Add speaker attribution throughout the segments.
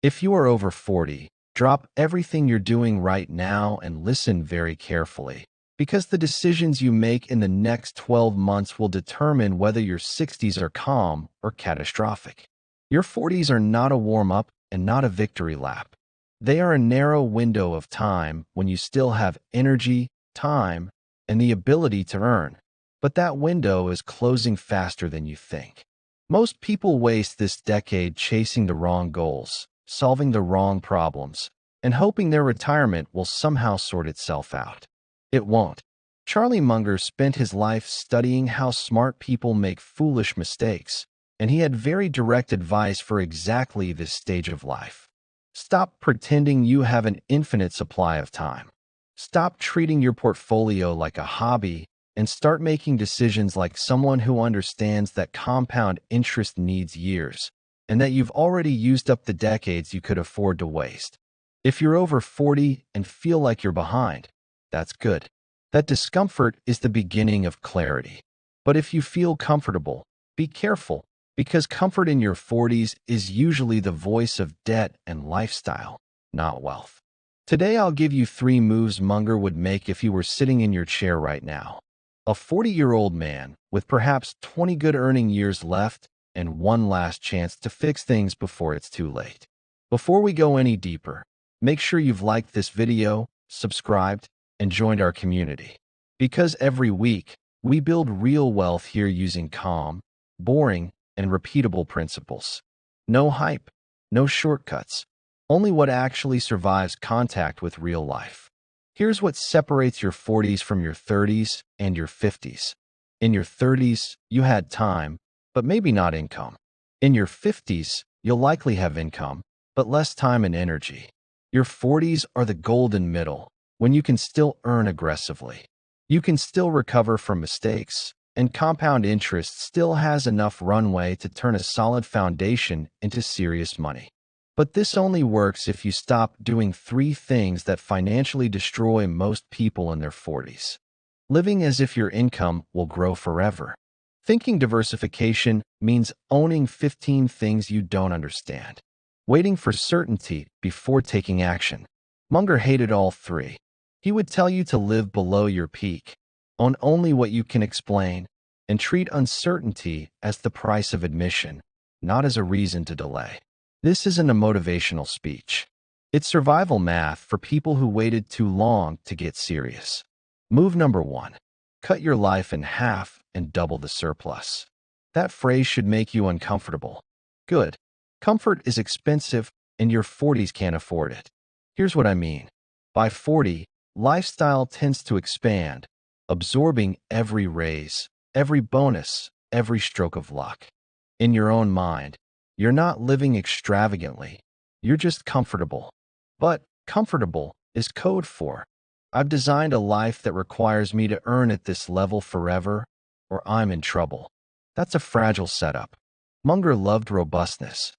Speaker 1: If you are over 40, drop everything you're doing right now and listen very carefully, because the decisions you make in the next 12 months will determine whether your 60s are calm or catastrophic. Your 40s are not a warm-up and not a victory lap. They are a narrow window of time when you still have energy, time, and the ability to earn. But that window is closing faster than you think. Most people waste this decade chasing the wrong goals, solving the wrong problems, and hoping their retirement will somehow sort itself out. It won't. Charlie Munger spent his life studying how smart people make foolish mistakes, and he had very direct advice for exactly this stage of life. Stop pretending you have an infinite supply of time. Stop treating your portfolio like a hobby and start making decisions like someone who understands that compound interest needs years and that you've already used up the decades you could afford to waste. If you're over 40 and feel like you're behind, that's good. That discomfort is the beginning of clarity. But if you feel comfortable, be careful, because comfort in your 40s is usually the voice of debt and lifestyle, not wealth. Today I'll give you 3 moves Munger would make if you were sitting in your chair right now. A 40-year-old man with perhaps 20 good earning years left and one last chance to fix things before it's too late. Before we go any deeper, make sure you've liked this video, subscribed, and joined our community. Because every week, we build real wealth here using calm, boring, and repeatable principles. No hype, no shortcuts, only what actually survives contact with real life. Here's what separates your 40s from your 30s and your 50s. In your 30s, you had time, but maybe not income. In your 50s, you'll likely have income, but less time and energy. Your 40s are the golden middle, when you can still earn aggressively. You can still recover from mistakes, and compound interest still has enough runway to turn a solid foundation into serious money. But this only works if you stop doing 3 things that financially destroy most people in their 40s. Living as if your income will grow forever. Thinking diversification means owning 15 things you don't understand. Waiting for certainty before taking action. Munger hated all 3. He would tell you to live below your peak, own only what you can explain, and treat uncertainty as the price of admission, not as a reason to delay. This isn't a motivational speech. It's survival math for people who waited too long to get serious. Move number 1. Cut your life in half and double the surplus. That phrase should make you uncomfortable. Good. Comfort is expensive, and your 40s can't afford it. Here's what I mean. By 40, lifestyle tends to expand, absorbing every raise, every bonus, every stroke of luck. In your own mind, you're not living extravagantly. You're just comfortable. But comfortable is code for, I've designed a life that requires me to earn at this level forever, or I'm in trouble. That's a fragile setup. Munger loved robustness.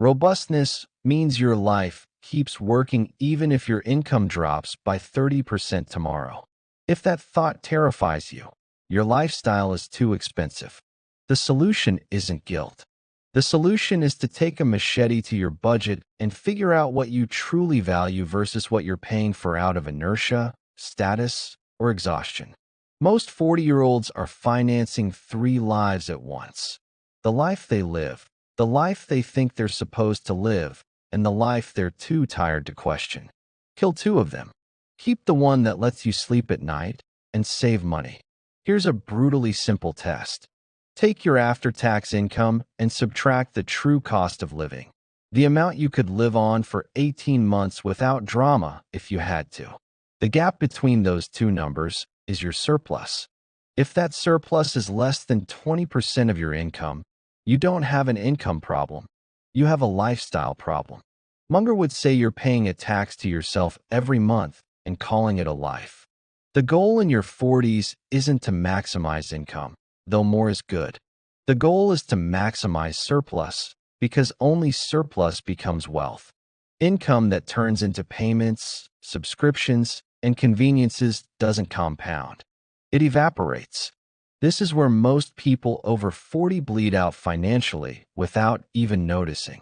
Speaker 1: Robustness means your life keeps working even if your income drops by 30% tomorrow. If that thought terrifies you, your lifestyle is too expensive. The solution isn't guilt. The solution is to take a machete to your budget and figure out what you truly value versus what you're paying for out of inertia, status, or exhaustion. Most 40-year-olds are financing 3 lives at once. The life they live, the life they think they're supposed to live, and the life they're too tired to question. Kill 2 of them. Keep the one that lets you sleep at night and save money. Here's a brutally simple test. Take your after-tax income and subtract the true cost of living, the amount you could live on for 18 months without drama if you had to. The gap between those 2 numbers is your surplus. If that surplus is less than 20% of your income, you don't have an income problem. You have a lifestyle problem. Munger would say you're paying a tax to yourself every month and calling it a life. The goal in your 40s isn't to maximize income, though more is good. The goal is to maximize surplus, because only surplus becomes wealth. Income that turns into payments, subscriptions, and conveniences doesn't compound. It evaporates. This is where most people over 40 bleed out financially without even noticing.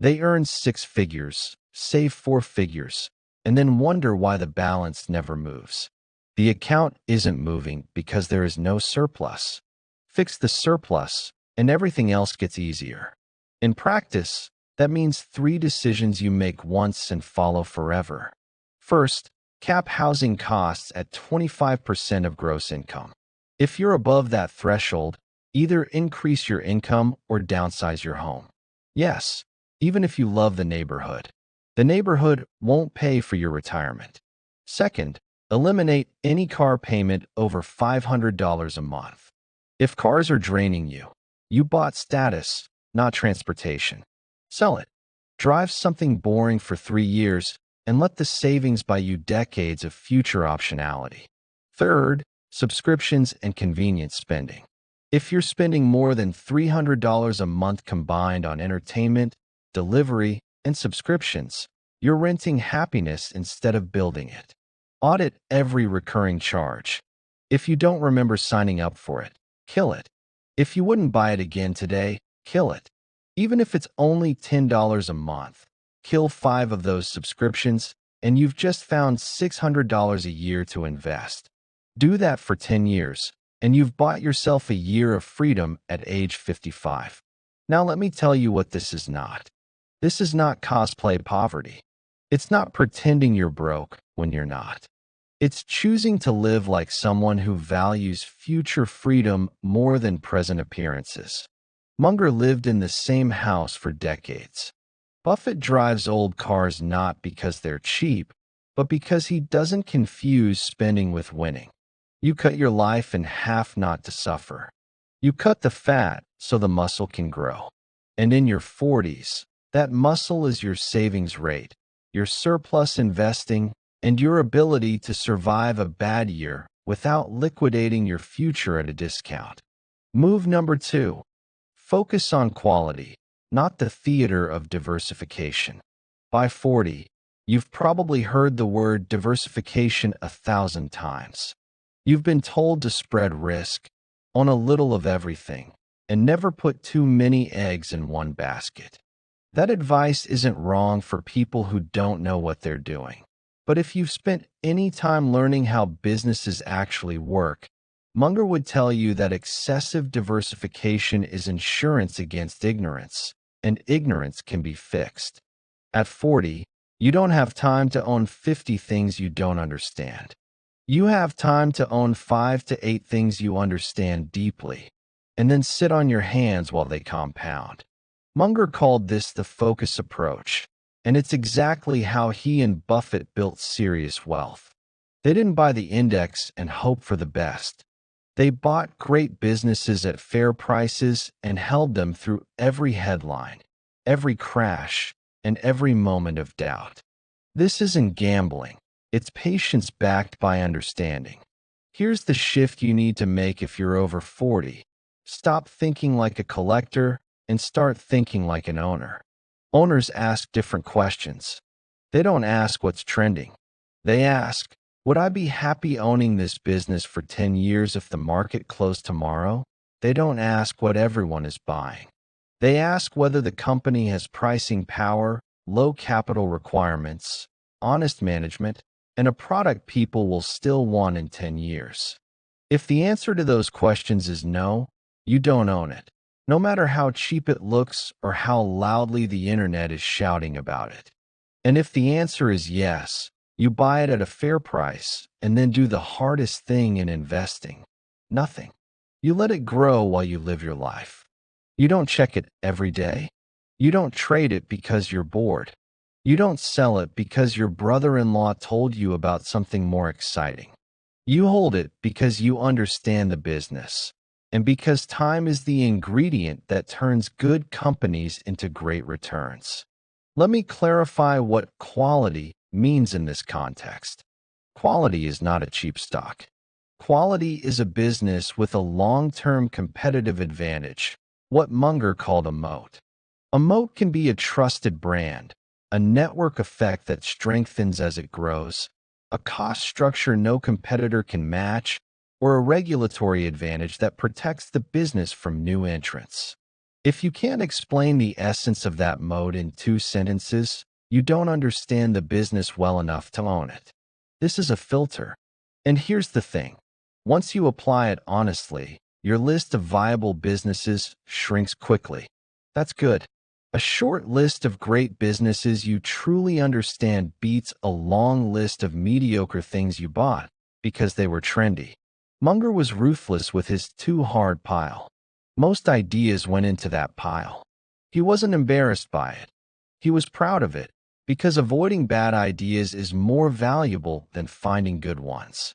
Speaker 1: They earn six figures, save four figures, and then wonder why the balance never moves. The account isn't moving because there is no surplus. Fix the surplus, and everything else gets easier. In practice, that means three decisions you make once and follow forever. First, cap housing costs at 25% of gross income. If you're above that threshold, either increase your income or downsize your home. Yes, even if you love the neighborhood won't pay for your retirement. Second, eliminate any car payment over $500 a month. If cars are draining you, you bought status, not transportation. Sell it. Drive something boring for 3 years and let the savings buy you decades of future optionality. Third, subscriptions and convenience spending. If you're spending more than $300 a month combined on entertainment, delivery, and subscriptions, you're renting happiness instead of building it. Audit every recurring charge. If you don't remember signing up for it, kill it. If you wouldn't buy it again today, kill it. Even if it's only $10 a month, kill 5 of those subscriptions, and you've just found $600 a year to invest. Do that for 10 years, and you've bought yourself a year of freedom at age 55. Now let me tell you what this is not. This is not cosplay poverty. It's not pretending you're broke when you're not. It's choosing to live like someone who values future freedom more than present appearances. Munger lived in the same house for decades. Buffett drives old cars not because they're cheap, but because he doesn't confuse spending with winning. You cut your life in half not to suffer. You cut the fat so the muscle can grow. And in your 40s, that muscle is your savings rate, your surplus investing, and your ability to survive a bad year without liquidating your future at a discount. Move number 2. Focus on quality, not the theater of diversification. By 40, you've probably heard the word diversification 1,000 times. You've been told to spread risk, own a little of everything, and never put too many eggs in one basket. That advice isn't wrong for people who don't know what they're doing. But if you've spent any time learning how businesses actually work, Munger would tell you that excessive diversification is insurance against ignorance, and ignorance can be fixed. At 40, you don't have time to own 50 things you don't understand. You have time to own 5 to 8 things you understand deeply, and then sit on your hands while they compound. Munger called this the focus approach, and it's exactly how he and Buffett built serious wealth. They didn't buy the index and hope for the best. They bought great businesses at fair prices and held them through every headline, every crash, and every moment of doubt. This isn't gambling. It's patience backed by understanding. Here's the shift you need to make if you're over 40. Stop thinking like a collector and start thinking like an owner. Owners ask different questions. They don't ask what's trending. They ask, would I be happy owning this business for 10 years if the market closed tomorrow? They don't ask what everyone is buying. They ask whether the company has pricing power, low capital requirements, honest management, and a product people will still want in 10 years. If the answer to those questions is no, you don't own it, no matter how cheap it looks or how loudly the internet is shouting about it. And if the answer is yes, you buy it at a fair price and then do the hardest thing in investing: nothing. You let it grow while you live your life. You don't check it every day. You don't trade it because you're bored. You don't sell it because your brother-in-law told you about something more exciting. You hold it because you understand the business, and because time is the ingredient that turns good companies into great returns. Let me clarify what quality means in this context. Quality is not a cheap stock. Quality is a business with a long-term competitive advantage, what Munger called a moat. A moat can be a trusted brand, a network effect that strengthens as it grows, a cost structure no competitor can match, or a regulatory advantage that protects the business from new entrants. If you can't explain the essence of that mode in 2 sentences, you don't understand the business well enough to own it. This is a filter. And here's the thing. Once you apply it honestly, your list of viable businesses shrinks quickly. That's good. A short list of great businesses you truly understand beats a long list of mediocre things you bought because they were trendy. Munger was ruthless with his too hard pile. Most ideas went into that pile. He wasn't embarrassed by it. He was proud of it because avoiding bad ideas is more valuable than finding good ones.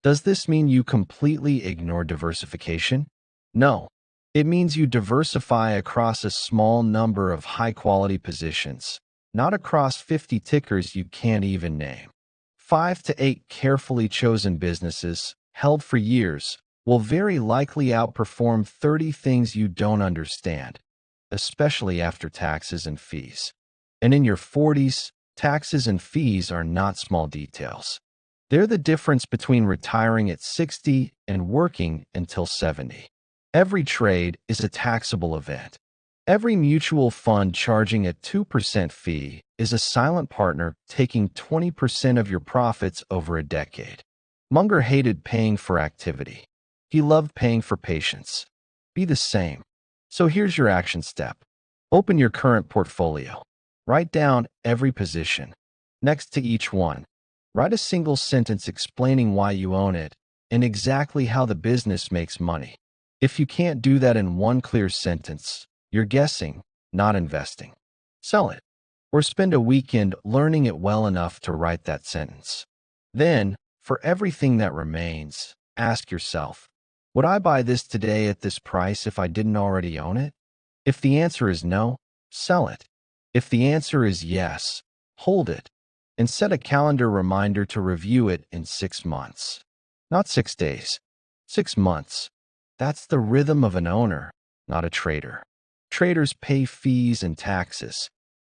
Speaker 1: Does this mean you completely ignore diversification? No. It means you diversify across a small number of high-quality positions, not across 50 tickers you can't even name. 5 to 8 carefully chosen businesses, held for years, will very likely outperform 30 things you don't understand, especially after taxes and fees. And in your 40s, taxes and fees are not small details. They're the difference between retiring at 60 and working until 70. Every trade is a taxable event. Every mutual fund charging a 2% fee is a silent partner taking 20% of your profits over a decade. Munger hated paying for activity. He loved paying for patience. Be the same. So here's your action step. Open your current portfolio. Write down every position. Next to each one, write a single sentence explaining why you own it and exactly how the business makes money. If you can't do that in one clear sentence, you're guessing, not investing. Sell it, or spend a weekend learning it well enough to write that sentence. Then, for everything that remains, ask yourself, would I buy this today at this price if I didn't already own it? If the answer is no, sell it. If the answer is yes, hold it, and set a calendar reminder to review it in 6 months. Not 6 days, 6 months. That's the rhythm of an owner, not a trader. Traders pay fees and taxes.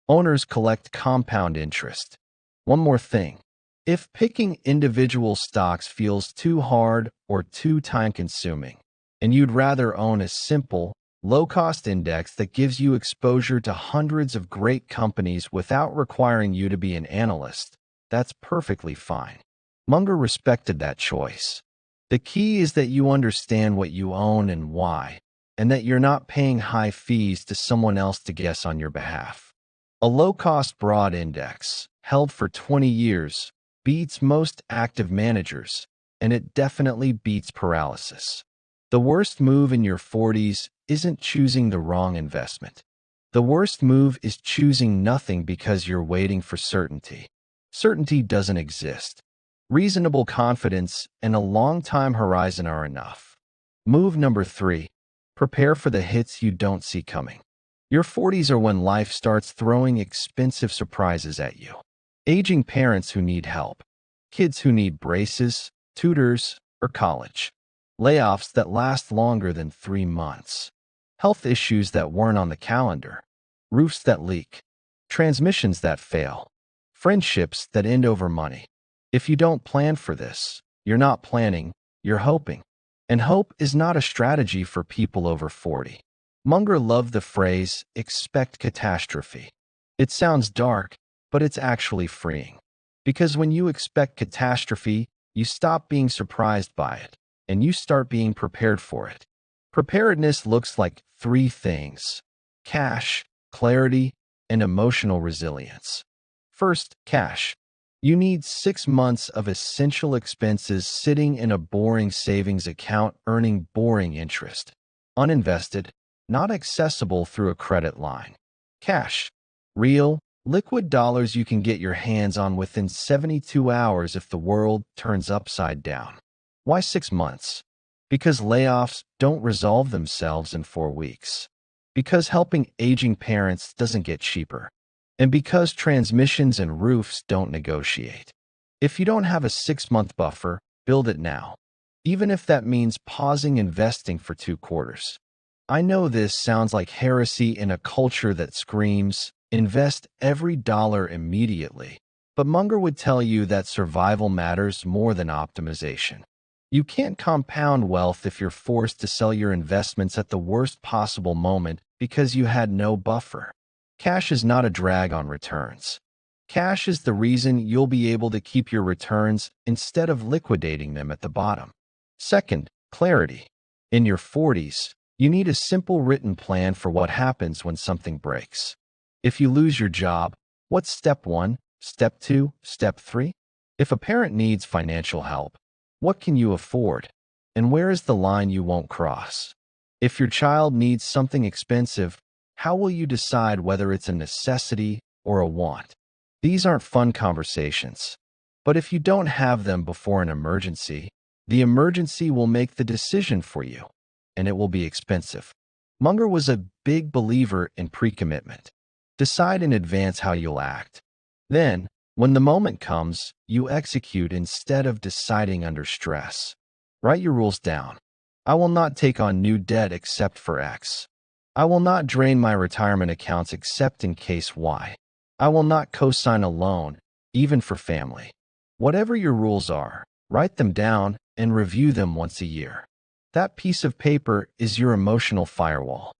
Speaker 1: Owners collect compound interest. One more thing. If picking individual stocks feels too hard or too time-consuming, and you'd rather own a simple, low-cost index that gives you exposure to hundreds of great companies without requiring you to be an analyst, that's perfectly fine. Munger respected that choice. The key is that you understand what you own and why, and that you're not paying high fees to someone else to guess on your behalf. A low-cost broad index, held for 20 years, beats most active managers, and it definitely beats paralysis. The worst move in your 40s isn't choosing the wrong investment. The worst move is choosing nothing because you're waiting for certainty. Certainty doesn't exist. Reasonable confidence and a long time horizon are enough. Move number 3. Prepare for the hits you don't see coming. Your 40s are when life starts throwing expensive surprises at you. Aging parents who need help. Kids who need braces, tutors, or college. Layoffs that last longer than 3 months. Health issues that weren't on the calendar. Roofs that leak. Transmissions that fail. Friendships that end over money. If you don't plan for this, you're not planning, you're hoping. And hope is not a strategy for people over 40. Munger loved the phrase, expect catastrophe. It sounds dark, but it's actually freeing. Because when you expect catastrophe, you stop being surprised by it, and you start being prepared for it. Preparedness looks like 3 things: cash, clarity, and emotional resilience. First, cash. You need 6 months of essential expenses sitting in a boring savings account earning boring interest. Uninvested, not accessible through a credit line. Cash. Real, liquid dollars you can get your hands on within 72 hours if the world turns upside down. Why 6 months? Because layoffs don't resolve themselves in 4 weeks. Because helping aging parents doesn't get cheaper. And because transmissions and roofs don't negotiate. If you don't have a 6-month buffer, build it now. Even if that means pausing investing for 2 quarters. I know this sounds like heresy in a culture that screams, invest every dollar immediately. But Munger would tell you that survival matters more than optimization. You can't compound wealth if you're forced to sell your investments at the worst possible moment because you had no buffer. Cash is not a drag on returns. Cash is the reason you'll be able to keep your returns instead of liquidating them at the bottom. Second, clarity. In your 40s, you need a simple written plan for what happens when something breaks. If you lose your job, what's step 1, step 2, step 3? If a parent needs financial help, what can you afford? And where is the line you won't cross? If your child needs something expensive, how will you decide whether it's a necessity or a want? These aren't fun conversations. But if you don't have them before an emergency, the emergency will make the decision for you, and it will be expensive. Munger was a big believer in pre-commitment. Decide in advance how you'll act. Then, when the moment comes, you execute instead of deciding under stress. Write your rules down. I will not take on new debt except for X. I will not drain my retirement accounts except in case Y. I will not co-sign a loan, even for family. Whatever your rules are, write them down and review them once a year. That piece of paper is your emotional firewall.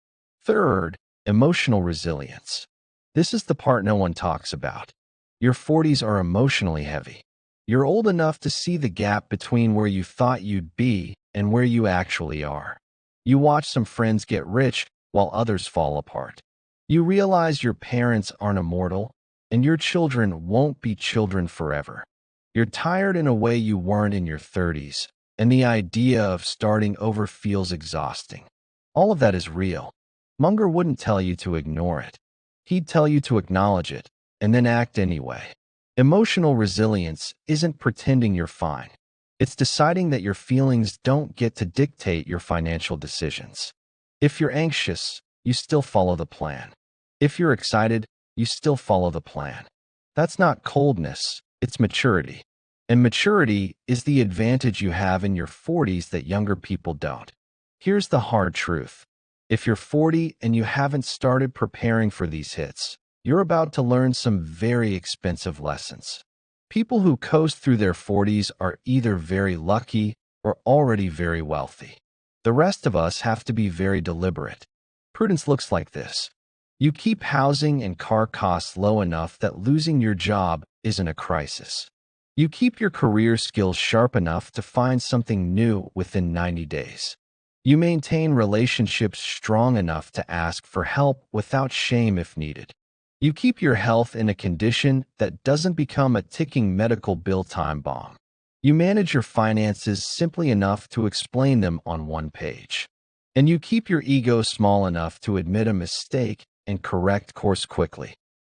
Speaker 1: Third, emotional resilience. This is the part no one talks about. Your 40s are emotionally heavy. You're old enough to see the gap between where you thought you'd be and where you actually are. You watch some friends get rich while others fall apart. You realize your parents aren't immortal, and your children won't be children forever. You're tired in a way you weren't in your 30s, and the idea of starting over feels exhausting. All of that is real. Munger wouldn't tell you to ignore it. He'd tell you to acknowledge it, and then act anyway. Emotional resilience isn't pretending you're fine. It's deciding that your feelings don't get to dictate your financial decisions. If you're anxious, you still follow the plan. If you're excited, you still follow the plan. That's not coldness, it's maturity. And maturity is the advantage you have in your 40s that younger people don't. Here's the hard truth. If you're 40 and you haven't started preparing for these hits, you're about to learn some very expensive lessons. People who coast through their 40s are either very lucky or already very wealthy. The rest of us have to be very deliberate. Prudence looks like this. You keep housing and car costs low enough that losing your job isn't a crisis. You keep your career skills sharp enough to find something new within 90 days. You maintain relationships strong enough to ask for help without shame if needed. You keep your health in a condition that doesn't become a ticking medical bill time bomb. You manage your finances simply enough to explain them on one page. And you keep your ego small enough to admit a mistake and correct course quickly.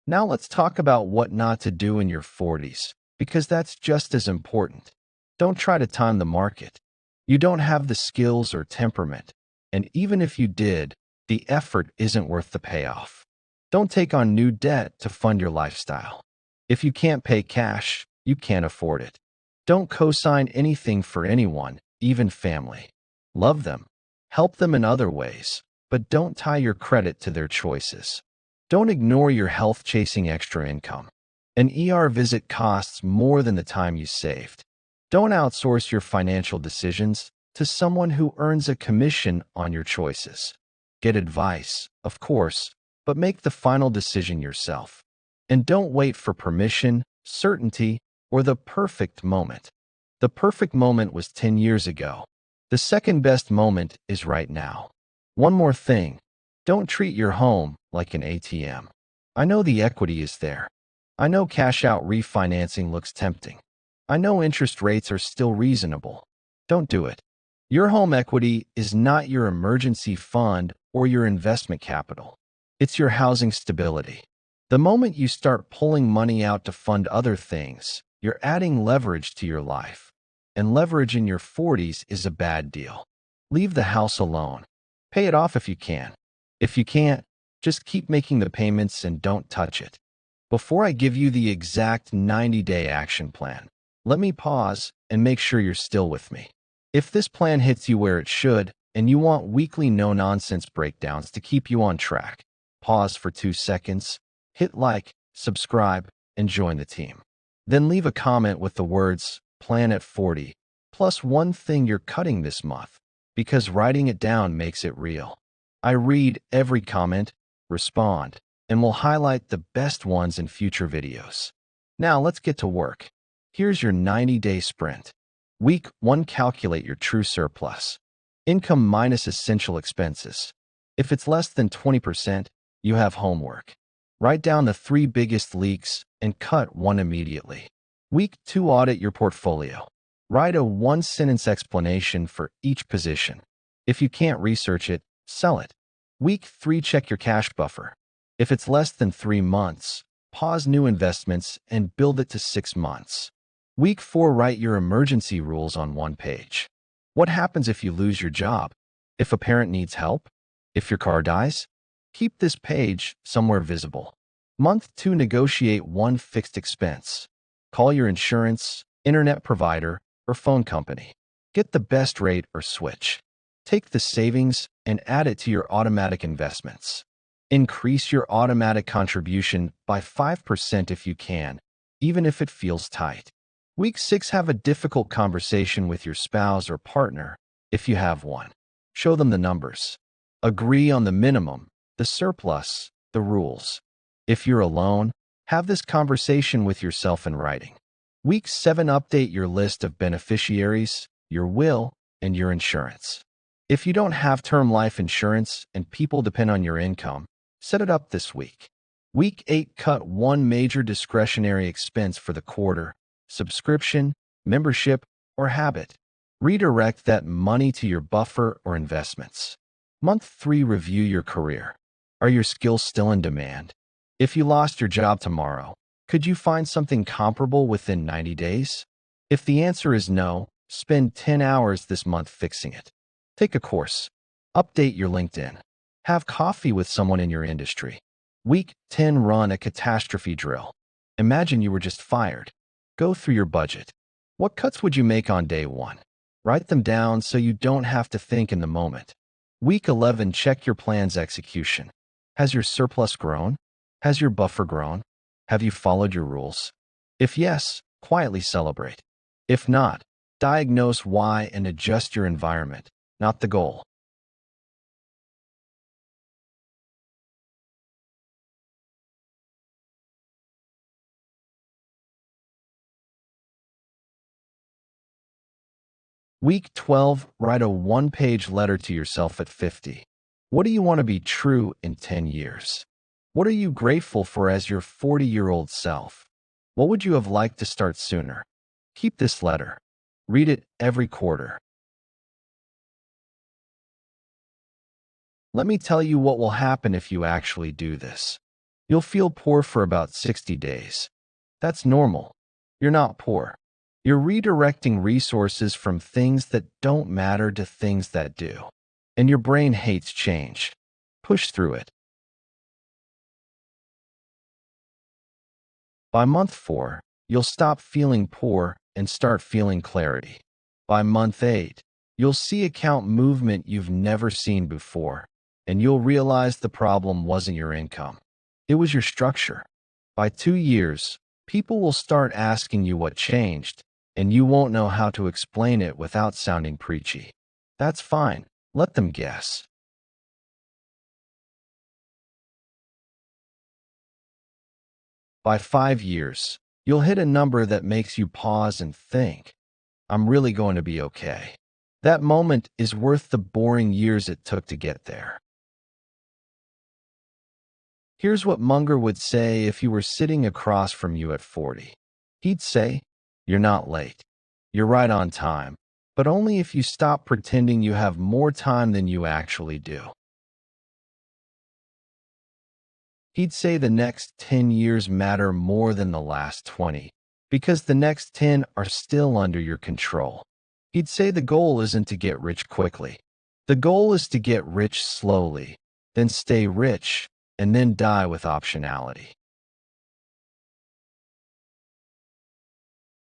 Speaker 1: Now let's talk about what not to do in your 40s, because that's just as important. Don't try to time the market. You don't have the skills or temperament, and even if you did, the effort isn't worth the payoff. Don't take on new debt to fund your lifestyle. If you can't pay cash, you can't afford it. Don't co-sign anything for anyone, even family. Love them. Help them in other ways, but don't tie your credit to their choices. Don't ignore your health chasing extra income. An ER visit costs more than the time you saved. Don't outsource your financial decisions to someone who earns a commission on your choices. Get advice, of course, but make the final decision yourself. And don't wait for permission, certainty, or the perfect moment. The perfect moment was 10 years ago. The second best moment is right now. One more thing. Don't treat your home like an ATM. I know the equity is there. I know cash out refinancing looks tempting. I know interest rates are still reasonable. Don't do it. Your home equity is not your emergency fund or your investment capital. It's your housing stability. The moment you start pulling money out to fund other things, you're adding leverage to your life. And leverage in your 40s is a bad deal. Leave the house alone. Pay it off if you can. If you can't, just keep making the payments and don't touch it. Before I give you the exact 90-day action plan, let me pause and make sure you're still with me. If this plan hits you where it should, and you want weekly no-nonsense breakdowns to keep you on track, pause for 2 seconds, hit like, subscribe, and join the team. Then leave a comment with the words, Plan at 40, plus one thing you're cutting this month, because writing it down makes it real. I read every comment, respond, and will highlight the best ones in future videos. Now let's get to work. Here's your 90-day sprint. Week 1, calculate your true surplus. Income minus essential expenses. If it's less than 20%, you have homework. Write down the 3 biggest leaks and cut one immediately. Week 2, audit your portfolio. Write a 1-sentence explanation for each position. If you can't research it, sell it. Week 3, check your cash buffer. If it's less than 3 months, pause new investments and build it to 6 months. Week 4, write your emergency rules on 1 page. What happens if you lose your job? If a parent needs help? If your car dies? Keep this page somewhere visible. Month 2, negotiate 1 fixed expense. Call your insurance, internet provider, or phone company. Get the best rate or switch. Take the savings and add it to your automatic investments. Increase your automatic contribution by 5% if you can, even if it feels tight. Week 6, have a difficult conversation with your spouse or partner, if you have one. Show them the numbers. Agree on the minimum, the surplus, the rules. If you're alone, have this conversation with yourself in writing. Week 7, update your list of beneficiaries, your will, and your insurance. If you don't have term life insurance and people depend on your income, set it up this week. Week 8, cut 1 major discretionary expense for the quarter: subscription, membership, or habit. Redirect that money to your buffer or investments. Month 3, review your career. Are your skills still in demand? If you lost your job tomorrow, could you find something comparable within 90 days? If the answer is no, spend 10 hours this month fixing it. Take a course. Update your LinkedIn. Have coffee with someone in your industry. Week 10, run a catastrophe drill. Imagine you were just fired. Go through your budget. What cuts would you make on day 1? Write them down so you don't have to think in the moment. Week 11, check your plan's execution. Has your surplus grown? Has your buffer grown? Have you followed your rules? If yes, quietly celebrate. If not, diagnose why and adjust your environment, not the goal. Week 12, write a 1-page letter to yourself at 50. What do you want to be true in 10 years? What are you grateful for as your 40-year-old self? What would you have liked to start sooner? Keep this letter. Read it every quarter. Let me tell you what will happen if you actually do this. You'll feel poor for about 60 days. That's normal. You're not poor. You're redirecting resources from things that don't matter to things that do. And your brain hates change. Push through it. By month 4, you'll stop feeling poor and start feeling clarity. By month 8, you'll see account movement you've never seen before, and you'll realize the problem wasn't your income. It was your structure. By 2 years, people will start asking you what changed, and you won't know how to explain it without sounding preachy. That's fine. Let them guess. By 5 years, you'll hit a number that makes you pause and think, I'm really going to be okay. That moment is worth the boring years it took to get there. Here's what Munger would say if you were sitting across from you at 40. He'd say, you're not late. You're right on time, but only if you stop pretending you have more time than you actually do. He'd say the next 10 years matter more than the last 20, because the next 10 are still under your control. He'd say the goal isn't to get rich quickly. The goal is to get rich slowly, then stay rich, and then die with optionality.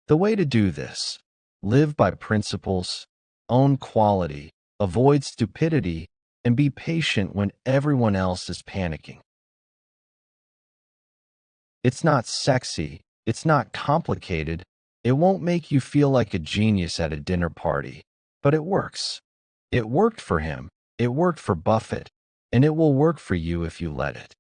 Speaker 1: The way to do this: live by principles, own quality, avoid stupidity, and be patient when everyone else is panicking. It's not sexy, it's not complicated, It won't make you feel like a genius at a dinner party, but it works. It worked for him, it worked for Buffett, and it will work for you if you let it.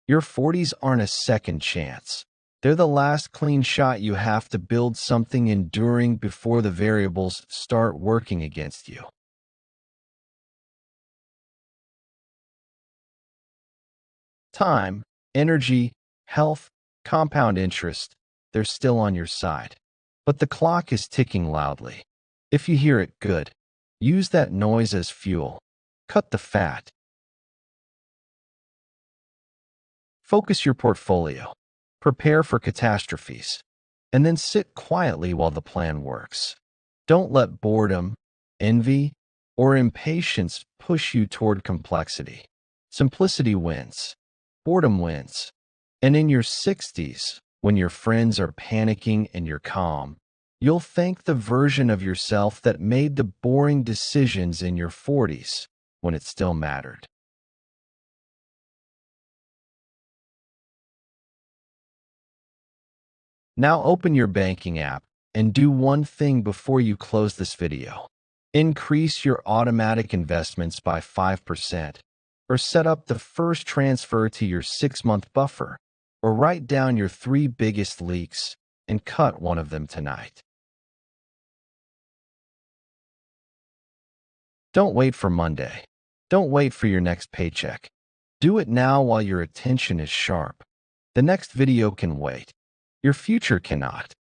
Speaker 1: Your 40s aren't a second chance. They're the last clean shot you have to build something enduring before the variables start working against you. Time, energy, health, compound interest, they're still on your side. But the clock is ticking loudly. If you hear it, good. Use that noise as fuel. Cut the fat. Focus your portfolio. Prepare for catastrophes. And then sit quietly while the plan works. Don't let boredom, envy, or impatience push you toward complexity. Simplicity wins. Boredom wins. And in your 60s, when your friends are panicking and you're calm, you'll thank the version of yourself that made the boring decisions in your 40s when it still mattered. Now open your banking app and do one thing before you close this video. Increase your automatic investments by 5%, or set up the first transfer to your 6-month buffer, or write down your 3 biggest leaks and cut one of them tonight. Don't wait for Monday. Don't wait for your next paycheck. Do it now while your attention is sharp. The next video can wait. Your future cannot.